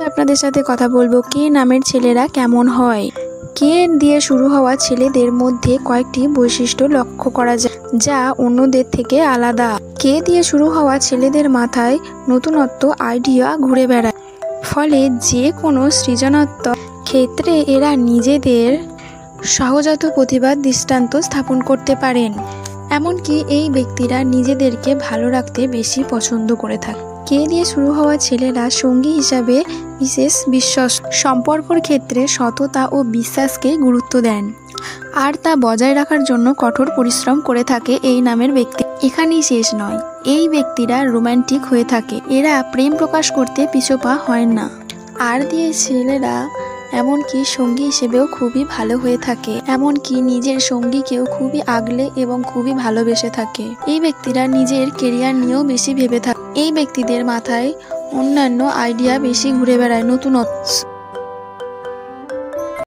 আপনাদের সাথে কথা বলবো কে নামের ছেলেরা কেমন হয়। কে দিয়ে শুরু হওয়া ছেলেদের মধ্যে কয়েকটি বৈশিষ্ট্য লক্ষ্য করা যায় যা অন্যদের থেকে আলাদা। কে দিয়ে শুরু হওয়া ছেলেদের মাথায় নতুনত্ব আইডিয়া ঘুরে বেড়ায়, ফলে যে কোনো সৃজনাত্মক ক্ষেত্রে এরা নিজেদের সহজাত প্রতিভার দৃষ্টান্ত স্থাপন করতে পারেন। এমনকি এই ব্যক্তিরা নিজেদেরকে ভালো রাখতে বেশি পছন্দ করে থাকে। কে দিয়ে শুরু হওয়া ছেলেরা সঙ্গী হিসাবে বিশেষ বিশ্বস্ত, সম্পর্কর ক্ষেত্রে সততা ও বিশ্বাসকে গুরুত্ব দেন আর তা বজায় রাখার জন্য কঠোর পরিশ্রম করে থাকে এই নামের ব্যক্তি। এখানেই শেষ নয়, এই ব্যক্তিরা রোমান্টিক হয়ে থাকে। এরা প্রেম প্রকাশ করতে পিছপা হয় না। আর দিয়ে ছেলেরা এমনকি সঙ্গী হিসেবেও খুবই ভালো হয়ে থাকে, এমনকি নিজের সঙ্গীকেও খুবই আগলে এবং খুবই ভালোবেসে থাকে। এই ব্যক্তিরা নিজের কেরিয়ার নিয়েও বেশি ভেবে থাকে। এই ব্যক্তিদের মাথায় অন্যান্য আইডিয়া বেশি ঘুরে বেড়ায়, নতুনত্ব।